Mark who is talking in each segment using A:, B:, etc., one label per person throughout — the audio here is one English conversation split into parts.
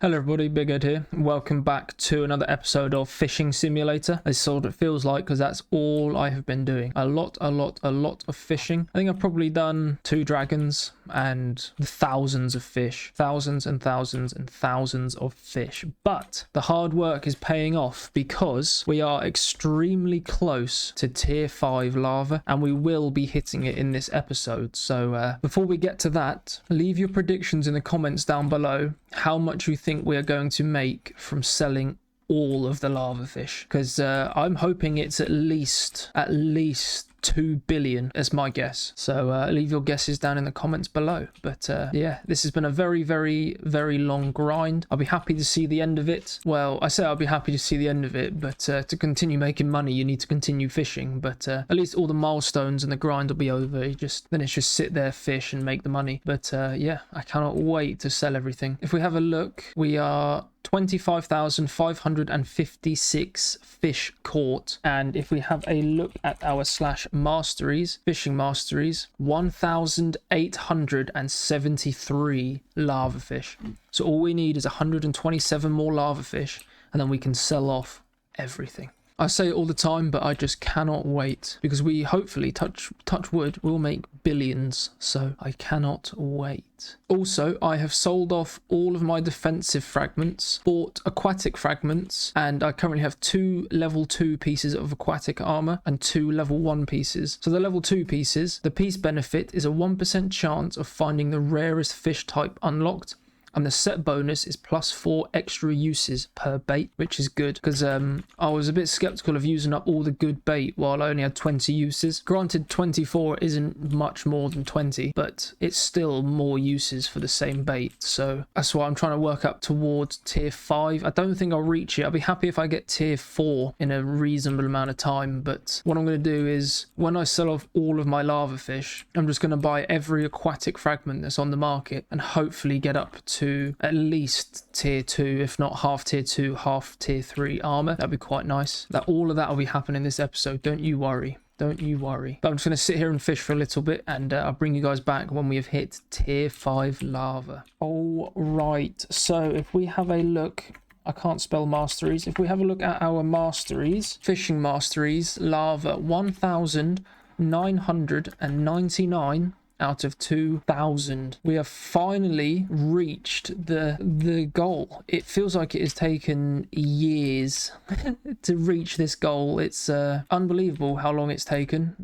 A: Hello everybody, Big Ed here. Welcome back to another episode of Fishing Simulator. This is what it feels like because that's all I have been doing. A lot of fishing. I think I've probably done 2 dragons and thousands of fish. Thousands and thousands and thousands of fish. But the hard work is paying off because we are extremely close to tier 5 lava and we will be hitting it in this episode. So before we get to that, leave your predictions in the comments down below how much you think we are going to make from selling all of the lava fish, because I'm hoping it's at least 2 billion as my guess. So leave your guesses down in the comments below. But yeah, this has been a very long grind. I'll be happy to see the end of it. Well, I say I'll be happy to see the end of it, but to continue making money you need to continue fishing. But at least all the milestones and the grind will be over. Then it's just sit there, fish and make the money. But yeah, I cannot wait to sell everything. If we have a look, we are 25,556 fish caught, and if we have a look at our /masteries, fishing masteries, 1,873 lava fish. So all we need is 127 more lava fish and then we can sell off everything. I say it all the time, but I just cannot wait because we hopefully, touch wood, will make billions. So I cannot wait. Also, I have sold off all of my defensive fragments, bought aquatic fragments, and I currently have 2 level 2 pieces of aquatic armor and 2 level 1 pieces. So the level 2 pieces, the piece benefit is a 1% chance of finding the rarest fish type unlocked. And the set bonus is +4 extra uses per bait, which is good because I was a bit skeptical of using up all the good bait while I only had 20 uses. Granted, 24 isn't much more than 20, but it's still more uses for the same bait. So that's why I'm trying to work up towards tier 5. I don't think I'll reach it. I'll be happy if I get tier 4 in a reasonable amount of time. But what I'm going to do is when I sell off all of my lava fish, I'm just going to buy every aquatic fragment that's on the market and hopefully get up to at least tier 2, if not half tier 2, half tier 3 armor. That'd be quite nice. All of that will be happening in this episode, don't you worry. Don't you worry. But I'm just going to sit here and fish for a little bit and I'll bring you guys back when we have hit tier 5 lava. All right, so if we have a look, I can't spell masteries. If we have a look at our masteries, fishing masteries, lava, 1,999 out of 2,000. We have finally reached the goal. It feels like it has taken years to reach this goal. It's unbelievable how long it's taken.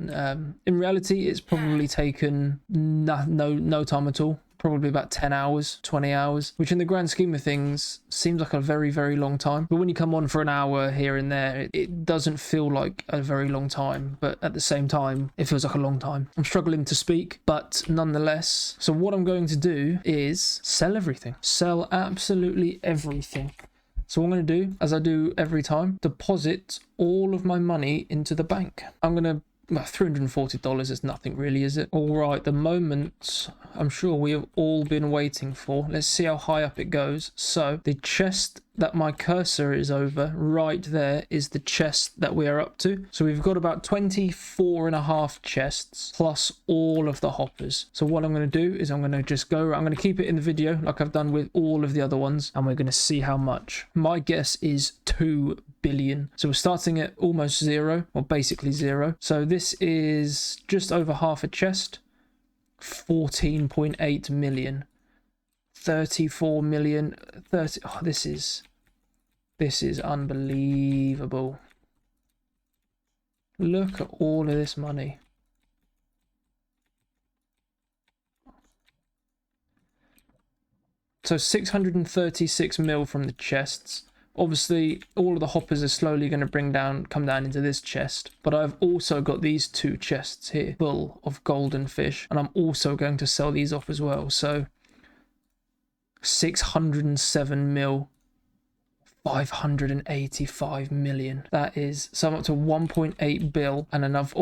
A: In reality, it's probably taken no time at all. Probably about 10 hours, 20 hours, which in the grand scheme of things seems like a very long time. But when you come on for an hour here and there, it doesn't feel like a very long time. But at the same time, it feels like a long time. I'm struggling to speak, but nonetheless. So what I'm going to do is sell everything. Sell absolutely everything. So what I'm going to do, as I do every time, deposit all of my money into the bank. I'm going to well, $340 is nothing really, is it? All right, the moment I'm sure we have all been waiting for. Let's see how high up it goes. So the chest that my cursor is over right there is the chest that we are up to. So we've got about 24.5 chests plus all of the hoppers. So what I'm going to do is I'm going to just go, I'm going to keep it in the video like I've done with all of the other ones, and we're going to see how much. My guess is 2 billion. So we're starting at almost 0, or basically 0. So this is just over half a chest. 14.8 million. 34 million. 30. Oh, this is unbelievable. Look at all of this money. So 636 mil from the chests. Obviously, all of the hoppers are slowly going to come down into this chest. But I've also got these 2 chests here full of golden fish. And I'm also going to sell these off as well. So 607 mil 585 million. That is, so I'm up to 1.8 bill, and then I've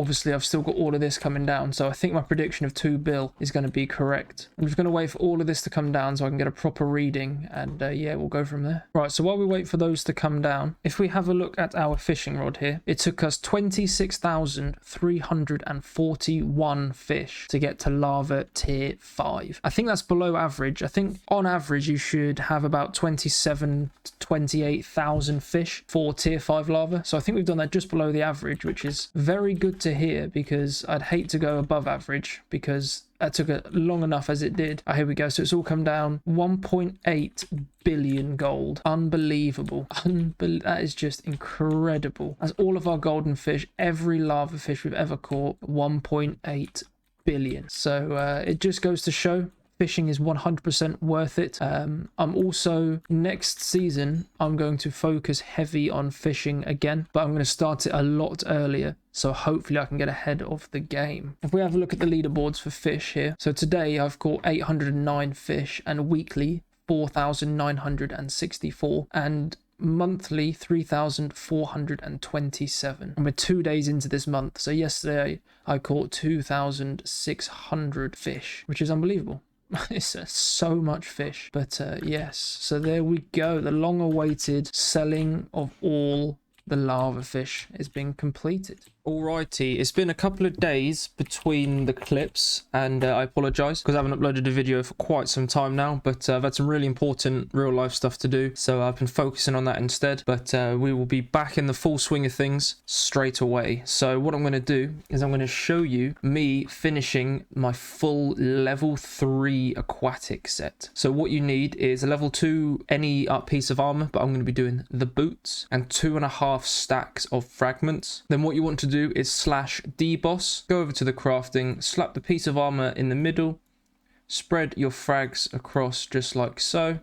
A: still got all of this coming down, so I think my prediction of 2 bill is going to be correct. I'm just going to wait for all of this to come down so I can get a proper reading, and yeah, we'll go from there. Right, so while we wait for those to come down, if we have a look at our fishing rod here, it took us 26,341 fish to get to lava tier 5. I think that's below average. I think on average you should have about 27 to 28,000 fish for tier 5 lava, so I think we've done that just below the average, which is very good to hear, because I'd hate to go above average because that took it long enough as it did. Here we go. So it's all come down. 1.8 billion gold. Unbelievable. That is just incredible. That's all of our golden fish. Every lava fish we've ever caught. 1.8 billion. So it just goes to show fishing is 100% worth it. I'm also, next season, I'm going to focus heavy on fishing again, but I'm going to start it a lot earlier, so hopefully I can get ahead of the game. If we have a look at the leaderboards for fish here, so today I've caught 809 fish, and weekly 4,964, and monthly 3,427, and we're 2 days into this month. So yesterday I caught 2,600 fish, which is unbelievable. It's so much fish, but yes, so there we go. The long-awaited selling of all the lava fish is being completed. Alrighty, it's been a couple of days between the clips, and I apologise because I haven't uploaded a video for quite some time now, but I've had some really important real life stuff to do, so I've been focusing on that instead. But we will be back in the full swing of things straight away. So what I'm going to do is I'm going to show you me finishing my full level 3 aquatic set. So what you need is a level 2 any piece of armor, but I'm going to be doing the boots and 2.5 stacks of fragments. Then what you want to do is /deboss, go over to the crafting, slap the piece of armor in the middle, spread your frags across just like so,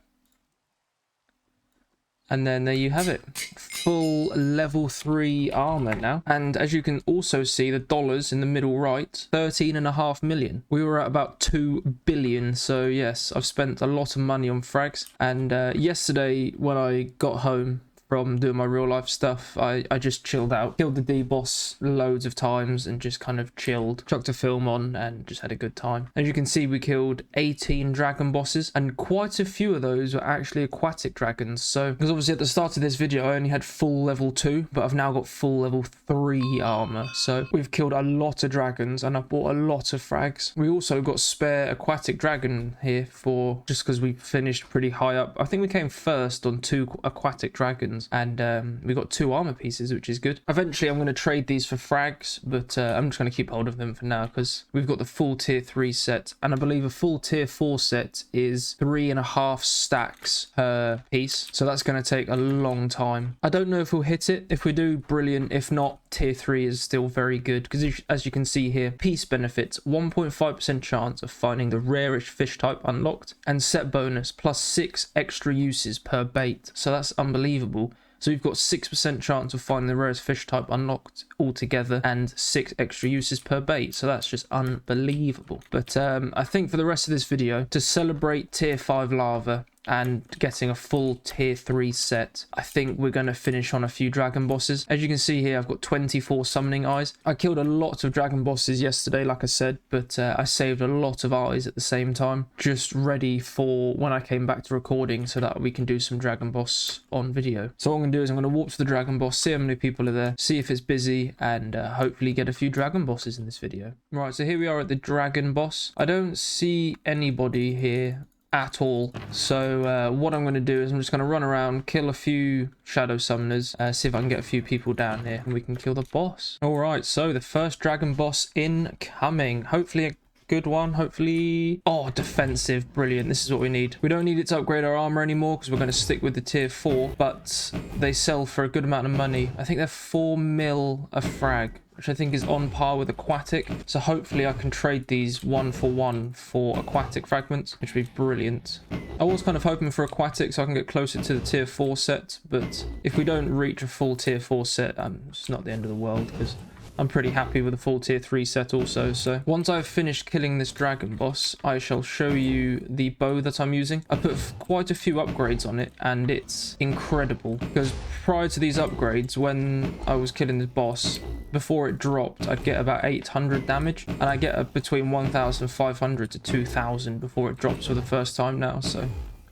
A: and then there you have it, full level 3 armor now. And as you can also see, the dollars in the middle right, 13.5 million. We were at about 2 billion, so yes, I've spent a lot of money on frags. And yesterday when I got home from doing my real life stuff, I just chilled out, killed the D-boss loads of times and just kind of chilled, chucked a film on and just had a good time. As you can see, we killed 18 dragon bosses, and quite a few of those were actually aquatic dragons. So, because obviously at the start of this video I only had full level 2, but I've now got full level 3 armor. So we've killed a lot of dragons and I've bought a lot of frags. We also got spare aquatic dragon here for, just because we finished pretty high up. I think we came first on 2 aquatic dragons, and we got 2 armor pieces, which is good. Eventually I'm going to trade these for frags, but I'm just going to keep hold of them for now because we've got the full tier 3 set, and I believe a full tier 4 set is 3.5 stacks per piece, so that's going to take a long time. I don't know if we'll hit it. If we do, brilliant. If not, tier 3 is still very good, because as you can see here, piece benefits 1.5% chance of finding the rarest fish type unlocked, and set bonus plus 6 extra uses per bait, so that's unbelievable. So we've got 6% chance of finding the rarest fish type unlocked altogether, and 6 extra uses per bait. So that's just unbelievable. But I think for the rest of this video, to celebrate tier 5 lava and getting a full tier 3 set, I think we're going to finish on a few dragon bosses. As you can see here, I've got 24 summoning eyes. I killed a lot of dragon bosses yesterday, like I said, but I saved a lot of eyes at the same time, just ready for when I came back to recording so that we can do some dragon boss on video. So what I'm going to do is I'm going to walk to the dragon boss, see how many people are there, see if it's busy, and hopefully get a few dragon bosses in this video. Right, so here we are at the dragon boss. I don't see anybody here at all, so what I'm going to do is I'm just going to run around, kill a few shadow summoners, see if I can get a few people down here and we can kill the boss. All right, so the first dragon boss incoming, hopefully a good one, hopefully. Oh, defensive, brilliant. This is what we need. We don't need it to upgrade our armor anymore because we're going to stick with the tier 4, but they sell for a good amount of money. I think they're 4 mil a frag, which I think is on par with aquatic. So hopefully I can trade these 1-for-1 for aquatic fragments, which would be brilliant. I was kind of hoping for aquatic so I can get closer to the tier 4 set, but if we don't reach a full tier 4 set, it's not the end of the world because I'm pretty happy with the full tier 3 set also. So once I've finished killing this dragon boss, I shall show you the bow that I'm using. I put quite a few upgrades on it, and it's incredible because prior to these upgrades, when I was killing this boss, before it dropped, I'd get about 800 damage, and I get between 1,500 to 2,000 before it drops for the first time now. So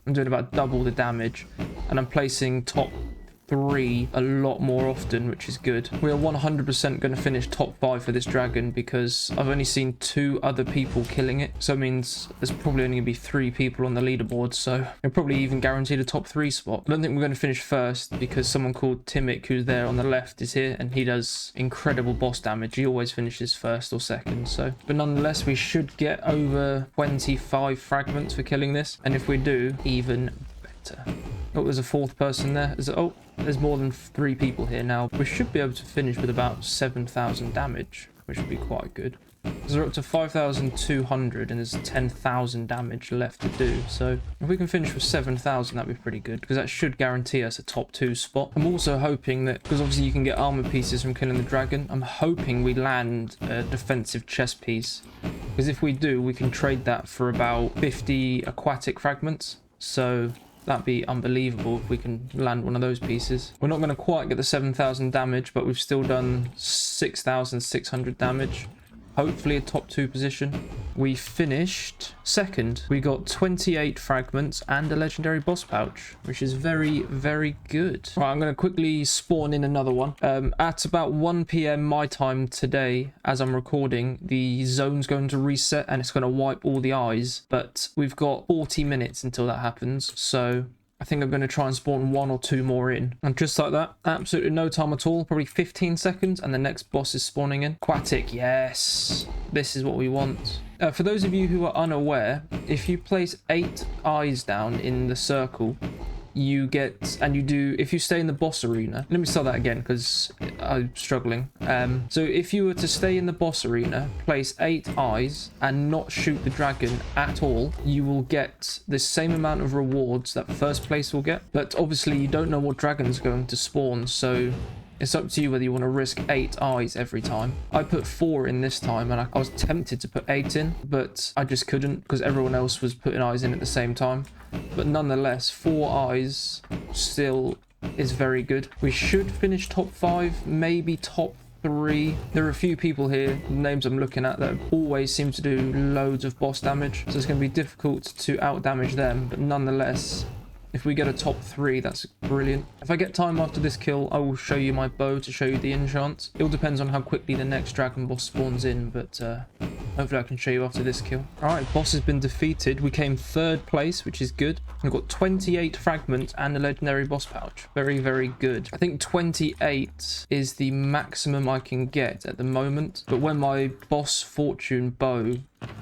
A: I'm doing about double the damage, and I'm placing top 3 a lot more often, which is good. We are 100% going to finish top 5 for this dragon because I've only seen 2 other people killing it, so it means there's probably only going to be 3 people on the leaderboard, so we're probably even guaranteed a top 3 spot. I don't think we're going to finish first because someone called Timic, who's there on the left, is here, and he does incredible boss damage. He always finishes first or second, so but nonetheless we should get over 25 fragments for killing this, and if we do, even better. Oh, there's a 4th person there. There's more than 3 people here now. We should be able to finish with about 7,000 damage, which would be quite good. So we're up to 5,200 and there's 10,000 damage left to do. So if we can finish with 7,000, that'd be pretty good because that should guarantee us a top 2 spot. I'm also hoping that, because obviously you can get armor pieces from killing the dragon, I'm hoping we land a defensive chest piece, because if we do, we can trade that for about 50 aquatic fragments. So that'd be unbelievable if we can land one of those pieces. We're not going to quite get the 7,000 damage, but we've still done 6,600 damage. Hopefully a top 2 position. We finished second. We got 28 fragments and a legendary boss pouch, which is very, very good. Right, I'm going to quickly spawn in another one. At about 1 p.m. my time today, as I'm recording, the zone's going to reset and it's going to wipe all the eyes. But we've got 40 minutes until that happens, so I think I'm going to try and spawn 1 or 2 more in. And just like that, absolutely no time at all, probably 15 seconds, and the next boss is spawning in. Aquatic, yes. This is what we want. For those of you who are unaware, if you place 8 eyes down in the circle, you get, and you do, if you stay in the boss arena, let me start that again because I'm struggling. So if you were to stay in the boss arena, place 8 eyes and not shoot the dragon at all, you will get the same amount of rewards that first place will get. But obviously you don't know what dragon's going to spawn, so it's up to you whether you want to risk 8 eyes every time. I put 4 in this time, and I was tempted to put 8 in, but I just couldn't because everyone else was putting eyes in at the same time. But nonetheless, 4 eyes still is very good. We should finish top 5, maybe top 3. There are a few people here, names I'm looking at, that always seem to do loads of boss damage, so it's going to be difficult to out damage them, but nonetheless, if we get a top 3, that's brilliant. If I get time after this kill, I will show you my bow to show you the enchants. It all depends on how quickly the next dragon boss spawns in, but hopefully I can show you after this kill. Alright, boss has been defeated. We came 3rd place, which is good. We've got 28 fragments and a legendary boss pouch. Very, very good. I think 28 is the maximum I can get at the moment, but when my boss fortune bow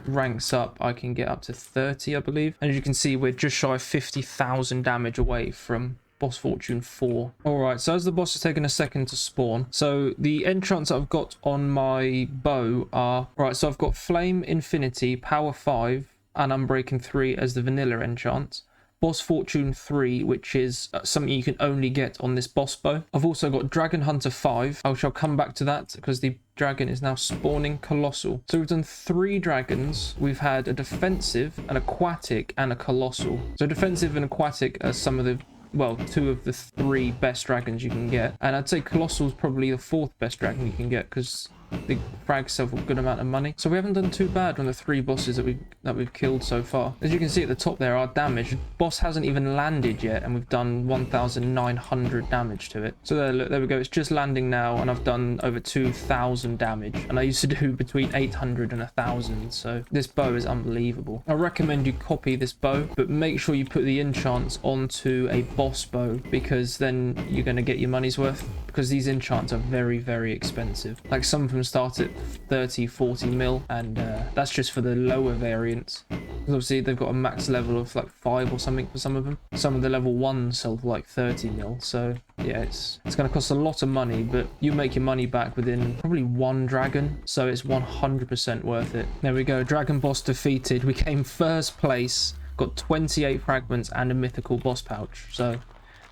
A: ranks up, I can get up to 30, I believe. And as you can see, we're just shy of 50,000 damage away from boss fortune 4. Alright, so as the boss has taken a second to spawn, so the enchants I've got on my bow are, right, so I've got Flame Infinity, Power 5 and Unbreaking 3 as the vanilla enchants. Boss Fortune 3, which is something you can only get on this boss bow. I've also got Dragon Hunter 5. I shall come back to that because the dragon is now spawning Colossal. So we've done 3 dragons. We've had a defensive, an aquatic, and a colossal. So defensive and aquatic are some of the, well, 2 of the 3 best dragons you can get. And I'd say Colossal is probably the 4th best dragon you can get because the frags sell for a good amount of money. So we haven't done too bad on the 3 bosses that we've killed so far. As you can see at the top there, our damage, boss hasn't even landed yet, and we've done 1,900 damage to it. So there, look, there we go. It's just landing now, and I've done over 2,000 damage, and I used to do between 800 and 1,000. So this bow is unbelievable. I recommend you copy this bow, but make sure you put the enchants onto a boss bow, because then you're going to get your money's worth, because these enchants are very, very expensive. Like, some of them start at 30-40 mil, and that's just for the lower variants. Obviously they've got a max level of like 5 or something for some of them. Some of the level 1s sell for like 30 mil, so yeah, it's going to cost a lot of money, but you make your money back within probably 1 dragon, so it's 100% worth it. There we go, dragon boss defeated. We came 1st place, got 28 fragments and a mythical boss pouch, so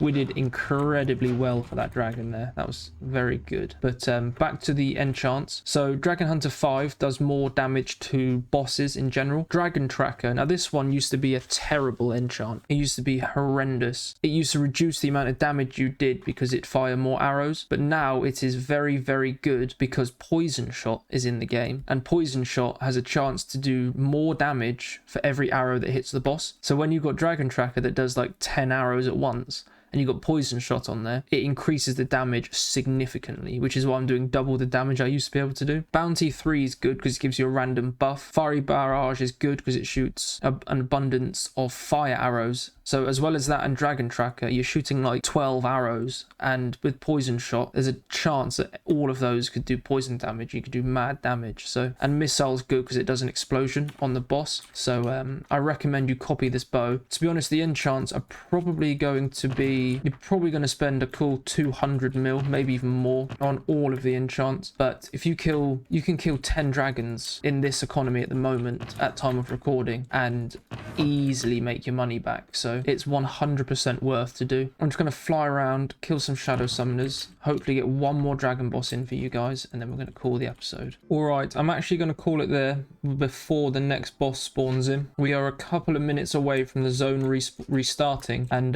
A: we did incredibly well for that dragon there. That was very good. But back to the enchants. So Dragon Hunter 5 does more damage to bosses in general. Dragon Tracker, now this one used to be a terrible enchant. It used to be horrendous. It used to reduce the amount of damage you did because it fired more arrows, but now it is very, very good because Poison Shot is in the game, and Poison Shot has a chance to do more damage for every arrow that hits the boss. So when you've got Dragon Tracker that does like 10 arrows at once, and you've got Poison Shot on there, it increases the damage significantly, which is why I'm doing double the damage I used to be able to do. Bounty 3 is good because it gives you a random buff. Fiery Barrage is good because it shoots an abundance of fire arrows. So as well as that and Dragon Tracker, you're shooting like 12 arrows, and with Poison Shot, there's a chance that all of those could do poison damage. You could do mad damage. So, and Missile's good because it does an explosion on the boss. So I recommend you copy this bow. To be honest, the enchants are probably going to be, you're probably going to spend a cool 200 mil, maybe even more, on all of the enchants. But if you can kill 10 dragons in this economy at the moment at time of recording and easily make your money back. So it's 100% worth to do. I'm just going to fly around, kill some shadow summoners, hopefully get one more dragon boss in for you guys, and then we're going to call the episode. All right, I'm actually going to call it there before the next boss spawns in. We are a couple of minutes away from the zone restarting, and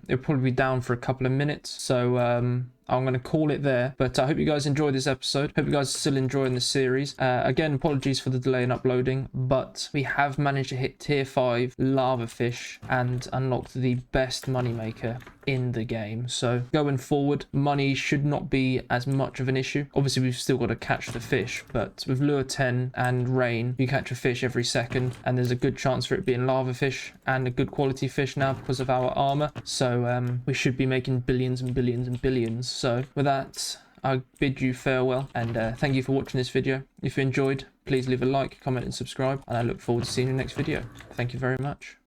A: it'll probably be down for a couple of minutes. So I'm going to call it there, but I hope you guys enjoyed this episode. Hope you guys are still enjoying the series. Again, apologies for the delay in uploading, but we have managed to hit tier 5 lava fish and unlocked the best moneymaker in the game. So going forward, money should not be as much of an issue. Obviously, we've still got to catch the fish, but with lure 10 and rain, you catch a fish every second, and there's a good chance for it being lava fish and a good quality fish now because of our armor. So we should be making billions and billions and billions. So with that, I bid you farewell, and thank you for watching this video. If you enjoyed, please leave a like, comment and subscribe, and I look forward to seeing you next video. Thank you very much.